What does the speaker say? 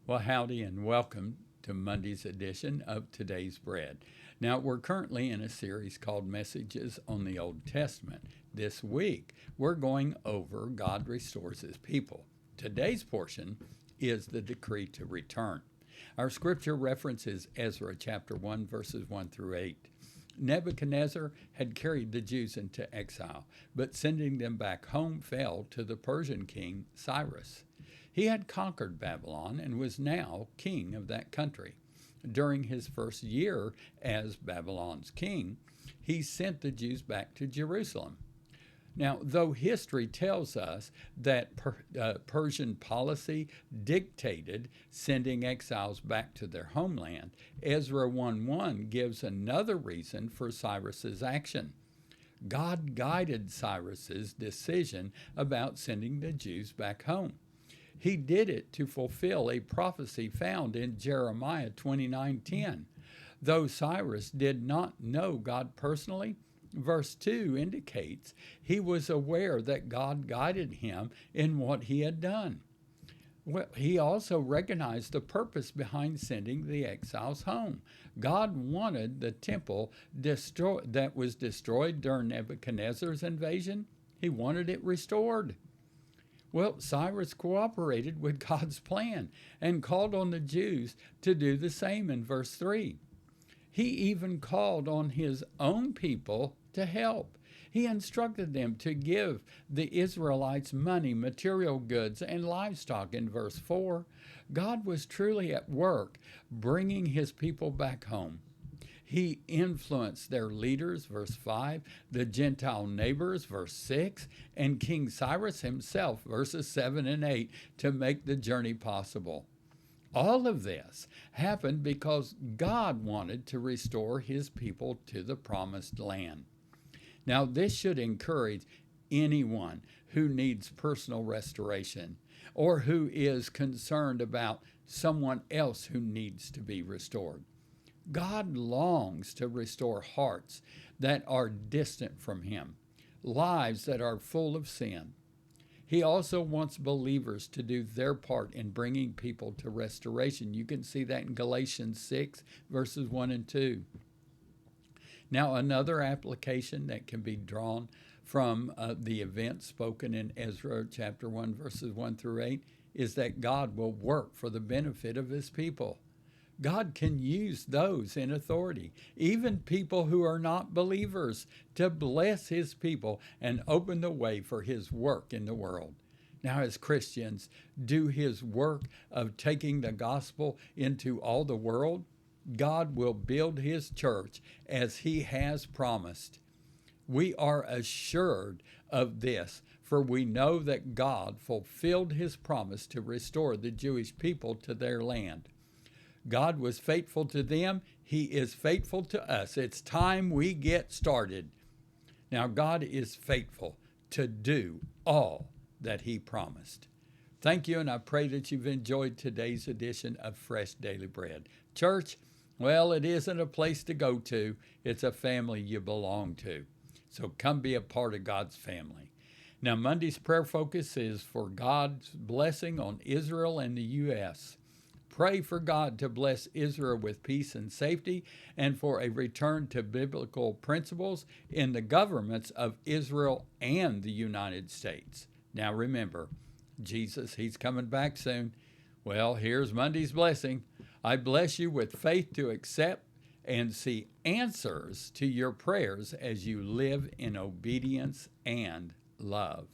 Well, howdy and welcome to Monday's edition of Today's Bread. Now, we're currently in a series called Messages on the Old Testament. This week, we're going over God Restores His People. Today's portion is the decree to return. Our scripture references Ezra chapter 1, verses 1 through 8. Nebuchadnezzar had carried the Jews into exile, but sending them back home fell to the Persian king Cyrus. He had conquered Babylon and was now king of that country. During his first year as Babylon's king, he sent the Jews back to Jerusalem. Now, though history tells us that Persian policy dictated sending exiles back to their homeland, Ezra 1:1 gives another reason for Cyrus's action. God guided Cyrus's decision about sending the Jews back home. He did it to fulfill a prophecy found in Jeremiah 29:10. Though Cyrus did not know God personally, verse 2 indicates he was aware that God guided him in what he had done. Well, he also recognized the purpose behind sending the exiles home. God wanted the temple that was destroyed during Nebuchadnezzar's invasion. He wanted it restored. Well, Cyrus cooperated with God's plan and called on the Jews to do the same in verse 3. He even called on his own people to help. He instructed them to give the Israelites money, material goods, and livestock in verse 4. God was truly at work bringing his people back home. He influenced their leaders, verse 5, the Gentile neighbors, verse 6, and King Cyrus himself, verses 7 and 8, to make the journey possible. All of this happened because God wanted to restore his people to the promised land. Now, this should encourage anyone who needs personal restoration or who is concerned about someone else who needs to be restored. God longs to restore hearts that are distant from him, lives that are full of sin. He also wants believers to do their part in bringing people to restoration. You can see that in Galatians 6, verses 1 and 2. Now, another application that can be drawn from the event spoken in Ezra chapter 1, verses 1 through 8, is that God will work for the benefit of his people. God can use those in authority, even people who are not believers, to bless his people and open the way for his work in the world. Now, as Christians, do his work of taking the gospel into all the world, God will build his church as he has promised. We are assured of this, for we know that God fulfilled his promise to restore the Jewish people to their land. God was faithful to them. He is faithful to us. It's time we get started. Now, God is faithful to do all that he promised. Thank you, and I pray that you've enjoyed today's edition of Fresh Daily Bread. Church, well, it isn't a place to go to. It's a family you belong to. So come be a part of God's family. Now, Monday's prayer focus is for God's blessing on Israel and the U.S. Pray for God to bless Israel with peace and safety and for a return to biblical principles in the governments of Israel and the United States. Now remember, Jesus, he's coming back soon. Well, here's Monday's blessing. I bless you with faith to accept and see answers to your prayers as you live in obedience and love.